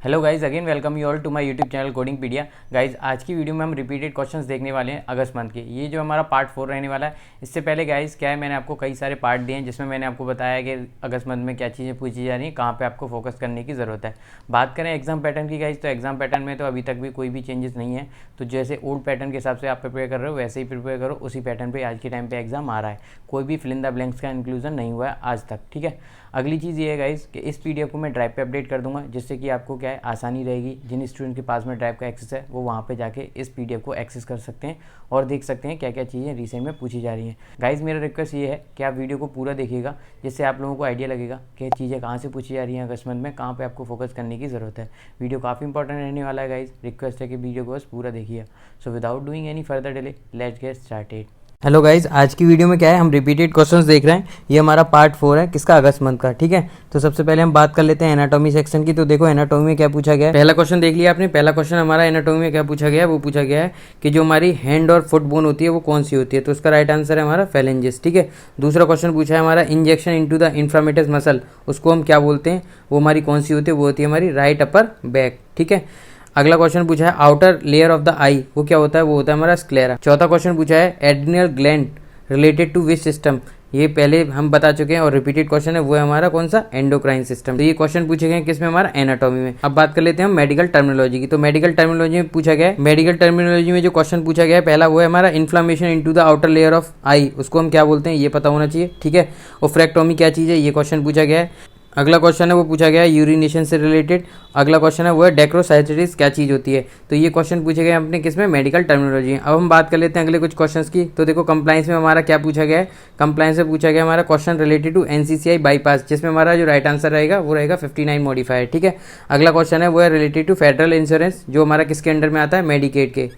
Hello guys, again welcome you all to my YouTube channel Codingpedia. Guys आज की video में हम repeated questions देखने वाले हैं अगस्त मंथ के। ये जो हमारा पार्ट 4 रहने वाला है। इससे पहले गाइज क्या है, मैंने आपको कई सारे पार्ट दिए हैं जिसमें मैंने आपको बताया कि अगस्त मंथ में क्या चीज़ें पूछी जा रही हैं, कहाँ पे आपको फोकस करने की ज़रूरत है। बात करें एग्जाम पैटर्न की गाइज, तो एग्जाम पैटर्न में तो अभी तक भी कोई भी चेंजेस नहीं है। तो जैसे ओल्ड पैटर्न के हिसाब से आप प्रिपेयर कर रहे हो वैसे ही प्रिपेयर करो, उसी पैटर्न पर आज के टाइम पर एग्जाम आ रहा है। कोई भी फिल इन द ब्लैंक्स का इंक्लूजन नहीं हुआ है आज तक, ठीक है। अगली चीज़ ये है गाइज कि इस पीडीएफ को मैं ड्राइव पे अपडेट कर दूंगा, जिससे कि आपको क्या है आसानी रहेगी। जिन स्टूडेंट के पास में ड्राइव का एक्सेस है वो वहाँ पे जाके इस पीडीएफ को एक्सेस कर सकते हैं और देख सकते हैं क्या क्या चीज़ें रिसेंट में पूछी जा रही हैं। गाइज मेरा रिक्वेस्ट ये है कि आप वीडियो को पूरा देखिएगा, जिससे आप लोगों को आइडिया लगेगा कि चीज़ें कहाँ से पूछी जा रही हैं अगस्त मंथ में, कहाँ पर आपको फोकस करने की ज़रूरत है। वीडियो काफ़ी इंपॉर्टेंट रहने वाला है गाइज, रिक्वेस्ट है कि वीडियो को बस पूरा देखिए। So without doing any further delay, let's get started. Hello guys, आज की वीडियो में क्या है, हम रिपीटेड क्वेश्चंस देख रहे हैं। ये हमारा पार्ट 4 है, किसका, अगस्त मंथ का, ठीक है। तो सबसे पहले हम बात कर लेते हैं एनाटॉमी सेक्शन की। तो देखो एनाटॉमी में क्या पूछा गया है। पहला क्वेश्चन देख लिया आपने। पहला क्वेश्चन हमारा एनाटॉमी में क्या पूछा गया है, वो पूछा गया है कि जो हमारी हैंड और फुट बोन होती है वो कौन सी होती है। तो उसका राइट आंसर है हमारा फेलेंजेस, ठीक है। दूसरा क्वेश्चन पूछा है हमारा इंजेक्शन इनटू द इंफ्रामेटस मसल, उसको हम क्या बोलते हैं, वो हमारी कौन सी होती है, वो होती है हमारी राइट अपर बैक, ठीक है। अगला क्वेश्चन पूछा है आउटर लेयर ऑफ द आई, वो क्या होता है, वो होता है हमारा स्क्लेरा। चौथा क्वेश्चन पूछा है adrenal gland related to which system, ये पहले हम बता चुके हैं और रिपीटेड क्वेश्चन है, वो है हमारा कौन सा, एंडोक्राइन सिस्टम। तो ये क्वेश्चन पूछे गए किसमें, हमारा एनाटॉमी में। अब बात कर लेते हैं हम मेडिकल टर्मिनोलॉजी की। तो मेडिकल टर्मिनोलॉजी में पूछा गया है, मेडिकल टर्मिनोलॉजी में जो क्वेश्चन पूछा गया है पहला, वो है हमारा inflammation into the outer layer of eye, उसको हम क्या बोलते हैं ये पता होना चाहिए, ठीक है। और फ्रैक्टोमी क्या चीज़ है, ये क्वेश्चन पूछा गया है। अगला क्वेश्चन है वो पूछा गया है यूरिनेशन से रिलेटेड। अगला क्वेश्चन है वो है डेक्रोसाइटिस क्या चीज़ होती है। तो ये क्वेश्चन पूछे गए अपने किसमें, मेडिकल टर्मिनोलॉजी। अब हम बात कर लेते हैं अगले कुछ क्वेश्चंस की। तो देखो कंप्लाइंस में हमारा क्या पूछा गया है, कंप्लाइंस में पूछा गया हमारा क्वेश्चन रिलेटेड टू एनसीसीआई बाईपास, जिसमें हमारा जो राइट आंसर रहेगा वो रहेगा 59 मॉडिफायर, ठीक है। अगला क्वेश्चन है वो है रिलेटेड टू फेडरल इंश्योरेंस, जो हमारा किसके अंडर में आता है, मेडिकेड के।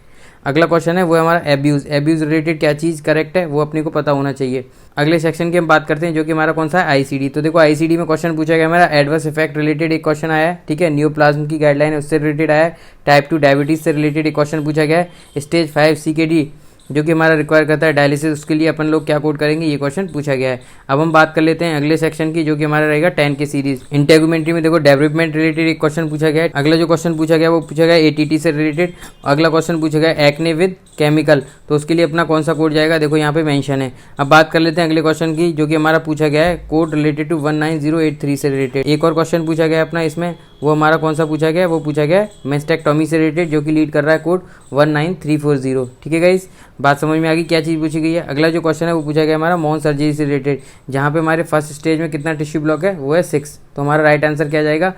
अगला क्वेश्चन है वो है हमारा एब्यूज़ रिलेटेड क्या चीज़ करेक्ट है, वो अपने को पता होना चाहिए। अगले सेक्शन की हम बात करते हैं जो कि हमारा कौन सा है, आईसीडी। तो देखो आईसीडी में क्वेश्चन पूछा गया हमारा एडवर्स इफेक्ट रिलेटेड एक क्वेश्चन आया है, ठीक है। नियोप्लाज्म की गाइडलाइन है उससे रिलेटेड आया है। टाइप 2 डायबिटीज से रिलेटेड एक क्वेश्चन पूछा गया है। स्टेज 5 सीकेडी जो कि हमारा रिक्वायर करता है डायलिसिस, उसके लिए अपन लोग क्या कोड करेंगे, ये क्वेश्चन पूछा गया है। अब हम बात कर लेते हैं अगले सेक्शन की जो कि हमारा रहेगा 10 के सीरीज। इंटेगुमेंट्री में देखो डेवलपमेंट रिलेटेड एक क्वेश्चन पूछा गया है। अगला जो क्वेश्चन पूछा गया वो पूछा गया एटीटी से रिलेटेड। अगला क्वेश्चन पूछा गया एक्ने विद केमिकल, तो उसके लिए अपना कौन सा कोड जाएगा, देखो यहाँ पे मेंशन है। अब बात कर लेते हैं अगले क्वेश्चन की जो कि हमारा पूछा गया है कोड रिलेटेड टू 19083 से रिलेटेड। एक और क्वेश्चन पूछा गया अपना इसमें, वो हमारा कौन सा पूछा गया, वो पूछा गया मेस्टेक्टोमी से रिलेटेड, जो कि लीड कर रहा है कोड 19340, ठीक है गाइस। बात समझ में आ गई क्या चीज़ पूछी गई है। अगला जो क्वेश्चन है वो पूछा गया हमारा मॉन सर्जरी से रिलेटेड, जहाँ पे हमारे फर्स्ट स्टेज में कितना टिश्यू ब्लॉक है, वो है 6। तो हमारा राइट आंसर क्या जाएगा,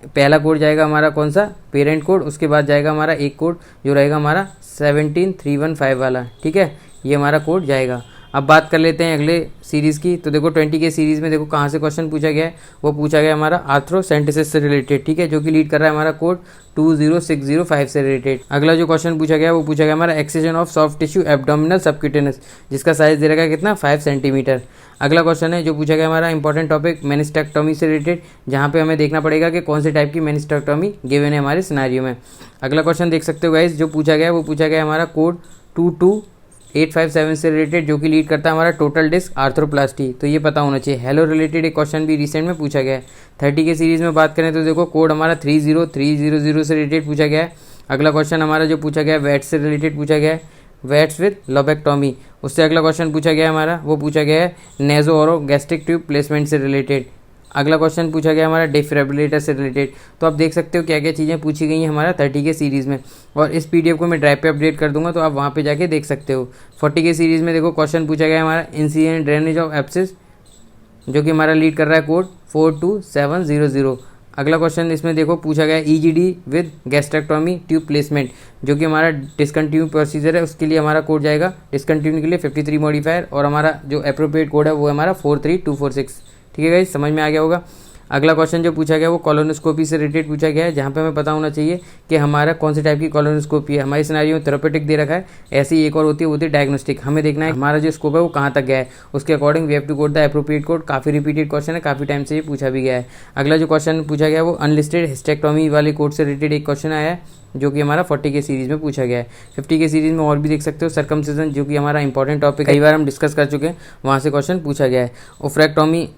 पहला कोड जाएगा हमारा कौन सा, पेरेंट कोड, उसके बाद जाएगा हमारा एक कोड जो रहेगा हमारा 17315 वाला, ठीक है। ये हमारा कोड जाएगा। अब बात कर लेते हैं अगले सीरीज़ की। तो देखो 20 के सीरीज़ में देखो कहाँ से क्वेश्चन पूछा गया है, वो पूछा गया हमारा आर्थ्रोसेंटेसिस से रिलेटेड, ठीक है, जो कि लीड कर रहा है हमारा कोड 20605 से रिलेटेड। अगला जो क्वेश्चन पूछा गया वो पूछा गया हमारा excision of soft tissue abdominal subcutaneous, जिसका साइज दे रखा है कितना, 5 सेंटीमीटर। अगला क्वेश्चन है जो पूछा गया हमारा इंपॉर्टेंट टॉपिक मेनिस्टेक्टोमी से रिलेटेड, जहाँ पे हमें देखना पड़ेगा कि कौन से टाइप की मेनिस्टेक्टोमी गिवन है हमारे सिनेरियो में। अगला क्वेश्चन देख सकते हो गाइस, जो पूछा गया है वो पूछा गया हमारा कोड 22857 से रिलेटेड, जो कि लीड करता है हमारा टोटल डिस्क आर्थ्रोप्लास्टी। तो ये पता होना चाहिए। हेलो रिलेटेड एक क्वेश्चन भी रिसेंट में पूछा गया है। 30 के सीरीज़ में बात करें तो देखो कोड हमारा 30300 से रिलेटेड पूछा गया है। अगला क्वेश्चन हमारा जो पूछा गया है वेट्स से रिलेटेड पूछा गया है, वेट्स विद लोबेक्टोमी। उससे अगला क्वेश्चन पूछा गया है हमारा, वो पूछा गया है नेजो और गैस्ट्रिक ट्यूब प्लेसमेंट से रिलेटेड। अगला क्वेश्चन पूछा गया हमारा डिफिब्रिलेटर से रिलेटेड। तो आप देख सकते हो क्या क्या चीज़ें पूछी गई हैं हमारा 30 के सीरीज़ में, और इस पीडीएफ को मैं ड्राइव पे अपडेट कर दूंगा, तो आप वहाँ पे जाके देख सकते हो। 40 के सीरीज़ में देखो क्वेश्चन पूछा गया हमारा इंसिडेंट ड्रेनेज ऑफ एब्सिस, जो कि हमारा लीड कर रहा है कोड 42700। अगला क्वेश्चन इसमें देखो पूछा गया EGD with gastrectomy tube placement, जो कि हमारा डिसकंटिन्यू प्रोसीजर है, उसके लिए हमारा कोड जाएगा डिसकंटिन्यू के लिए 53 मॉडिफायर, और हमारा जो अप्रोप्रिएट कोड है वो है हमारा 43246, ठीक है गाइस, समझ में आ गया होगा। अगला क्वेश्चन जो पूछा गया वो कॉलोनोस्कोपी से रिलेटेड पूछा गया है, जहाँ पे हमें पता होना चाहिए कि हमारा कौन से टाइप की कॉलोनोस्कोपी है। हमारे सिनेरियो में थेरेपेटिक दे रखा है, ऐसी ही एक और होती है, वो होती है डायग्नोस्टिक। हमें देखना है हमारा जो स्कोप है वो कहाँ तक गया है, उसके according we have to code the appropriate code. काफ़ी रिपीटेड क्वेश्चन है, काफ़ी टाइम से ये पूछा भी गया है। अगला जो क्वेश्चन पूछा गया वो अनलिस्टेड हिस्टेक्टोमी वाले कोड से रिलेटेड एक क्वेश्चन आया है, जो कि हमारा 40 के सीरीज़ में पूछा गया है। 50 के सीरीज़ में और भी देख सकते हो सर्कमसिजन, जो कि हमारा इंपॉर्टेंट टॉपिक कई बार हम डिस्कस कर चुके हैं, वहाँ से क्वेश्चन पूछा गया है। ओफ्रेक्टोमी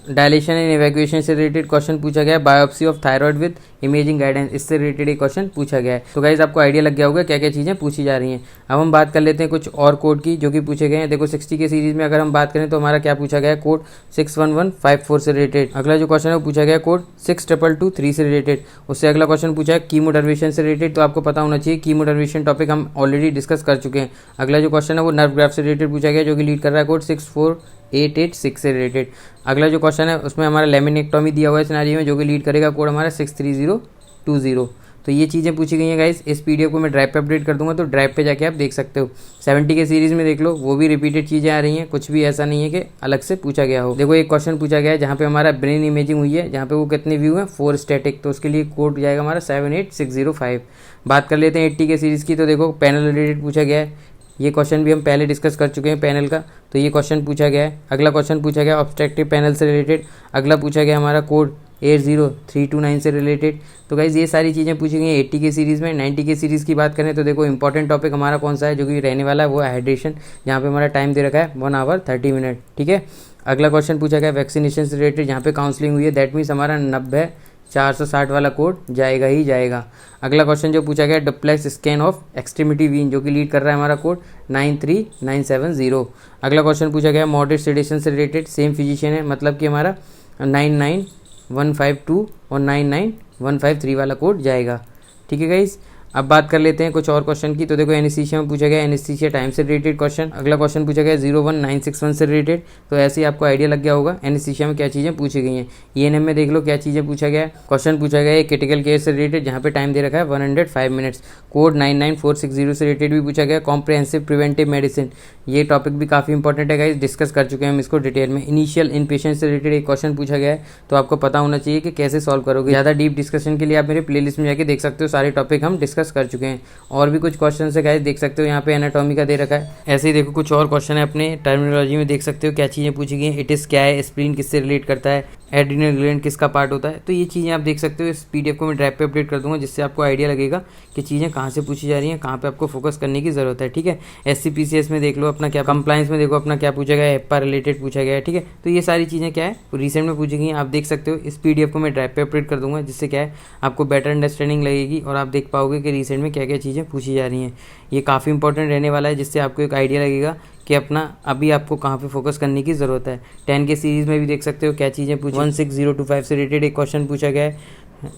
डायलेशन एंड इवैक्यूएशन से रिलेटेड क्वेश्चन पूछा गया है। Biopsy of thyroid with imaging guidance, इससे रिलेटेड एक क्वेश्चन पूछा गया है। तो गाइज आपको आइडिया लग गया होगा क्या क्या चीज़ें पूछी जा रही हैं। अब हम बात कर लेते हैं कुछ और कोड की जो कि पूछे गए हैं। देखो 60 के सीरीज में अगर हम बात करें तो हमारा क्या पूछा गया है, कोड 61154 से रिलेटेड। अगला जो क्वेश्चन है वो पूछा गया कोड 6223 से रिलेटेड। उससे अगला क्वेश्चन पूछा है कीमो डर्वेशन से रिलेटेड। तो आपको पता होना चाहिए कीमो डर्वेशन टॉपिक हम ऑलरेडी डिस्कस कर चुके हैं। अगला जो क्वेश्चन है वो नर्व ग्राफ से रिलेटेड पूछा गया जो कि लीड कर रहा है कोड 64886 से रिलेटेड। अगला जो क्वेश्चन है उसमें हमारा लेमिनेक्टोमी दिया हुआ है सिनेरियो में जो कि लीड करेगा कोड हमारा 63020। तो ये चीज़ें पूछी गई हैं गाइस। इस पीडीएफ को मैं ड्राइव पे अपडेट कर दूंगा, तो ड्राइव पे जाके आप देख सकते हो। 70 के सीरीज़ में देख लो, वो भी रिपीटेड चीज़ें आ रही हैं, कुछ भी ऐसा नहीं है कि अलग से पूछा गया हो। देखो एक क्वेश्चन पूछा गया है जहाँ पे हमारा ब्रेन इमेजिंग हुई है, जहाँ पे वो कितने व्यू हैं 4 स्टैटिक, तो उसके लिए कोड जाएगा हमारा 78605। बात कर लेते हैं 80 के सीरीज़ की। तो देखो पैनल रिलेटेड पूछा गया है, ये क्वेश्चन भी हम पहले डिस्कस कर चुके हैं पैनल का, तो ये क्वेश्चन पूछा गया है। अगला क्वेश्चन पूछा गया ऑब्स्ट्रक्टिव पैनल से रिलेटेड। अगला पूछा गया हमारा कोड 80329 से रिलेटेड। तो गाइज ये सारी चीज़ें पूछी गई हैं 80 के सीरीज़ में। 90 के सीरीज़ की बात करें तो देखो इंपॉर्टेंट टॉपिक हमारा कौन सा है जो कि रहने वाला है, वो हाइड्रेशन, जहाँ पे हमारा टाइम दे रखा है 1 आवर 30 मिनट। ठीक है। अगला क्वेश्चन पूछा गया वैक्सीनेशन से रिलेटेड, जहाँ पे काउंसलिंग हुई है, दैट मीन्स हमारा 90/460 वाला कोड जाएगा ही जाएगा। अगला क्वेश्चन जो पूछा गया duplex scan of extremity vein, जो कि लीड कर रहा है हमारा कोड 93970। अगला क्वेश्चन पूछा गया मॉडरेट सेडेशन से रिलेटेड, सेम फिजिशियन है, मतलब कि हमारा 99152 और 99153 वाला कोड जाएगा। ठीक है गाइस। अब बात कर लेते हैं कुछ और क्वेश्चन की। तो देखो एनेस्थीसिया में पूछा गया एनेस्थीसिया टाइम से रिलेटेड क्वेश्चन। अगला क्वेश्चन पूछा गया 01961 से रिलेटेड। तो ऐसे ही आपको आइडिया लग गया होगा एनेस्थीसिया में क्या चीज़ें पूछी गई हैं। ईएनएम में देख लो क्या चीज़ें पूछा गया है। क्वेश्चन पूछा गया है क्रिटिकल केयर से रिलेटेड, जहाँ पे टाइम दे रखा है 105 मिनट्स। कोड 99460 से रिलेटेड भी पूछा गया कॉम्प्रिहेंसिव प्रिवेंटिव मेडिसिन। ये टॉपिक भी काफ़ी इंपॉर्टेंट है गाइस, डिस्कस कर चुके हैं हम इसको डिटेल में। इनिशियल इन पेशेंट से रिलेटेड एक क्वेश्चन पूछा गया है, तो आपको पता होना चाहिए कि कैसे सॉल्व करोगे। ज़्यादा डीप डिस्कशन के लिए आप मेरे प्लेलिस्ट में जाके देख सकते हो, सारे टॉपिक हम डिस्कस कर चुके हैं। और भी कुछ क्वेश्चन है गाइस, देख सकते हो यहाँ पे एनाटॉमी का दे रखा है। ऐसे ही देखो कुछ और क्वेश्चन है अपने टर्मिनोलॉजी में, देख सकते हो क्या चीज़ें पूछी गई हैं। इट इज़ क्या है, स्प्लीन किससे रिलेट करता है, एड्रिनल ग्लैंड किसका पार्ट होता है। तो ये चीज़ें आप देख सकते हो। इस पीडीएफ को मैं ड्राइव पे अपडेट कर दूंगा, जिससे आपको आइडिया लगेगा कि चीज़ें कहाँ से पूछी जा रही हैं, कहाँ पे आपको फोकस करने की ज़रूरत है। ठीक है। SCPCS में देख लो अपना क्या, कंप्लायंस में देखो अपना क्या पूछा गया है, हेपा रिलेटेड पूछा गया है। ठीक है। तो ये सारी चीज़ें क्या है रिसेंट में पूछी गई हैं, आप देख सकते हो। इस पीडीएफ को मैं ड्राइव पे अपडेट कर दूंगा, जिससे क्या है आपको बेटर अंडरस्टैंडिंग लगेगी और आप देख पाओगे कि रिसेंट में क्या क्या चीज़ें पूछी जा रही हैं। ये काफ़ी इंपॉर्टेंट रहने वाला है, जिससे आपको एक आइडिया लगेगा कि अपना अभी आपको कहाँ पे फोकस करने की ज़रूरत है। 10 के सीरीज़ में भी देख सकते हो क्या चीज़ें पूछी। 16025 से रिलेटेड एक क्वेश्चन पूछा गया है,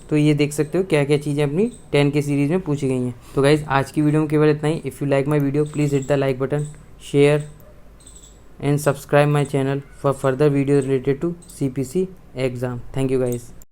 तो ये देख सकते हो क्या क्या चीज़ें अपनी 10 के सीरीज़ में पूछी गई हैं। तो गाइज़ आज की वीडियो में केवल इतना ही। If you like my video please hit the like button, share and subscribe my channel for further video related to CPC exam. Thank you guys.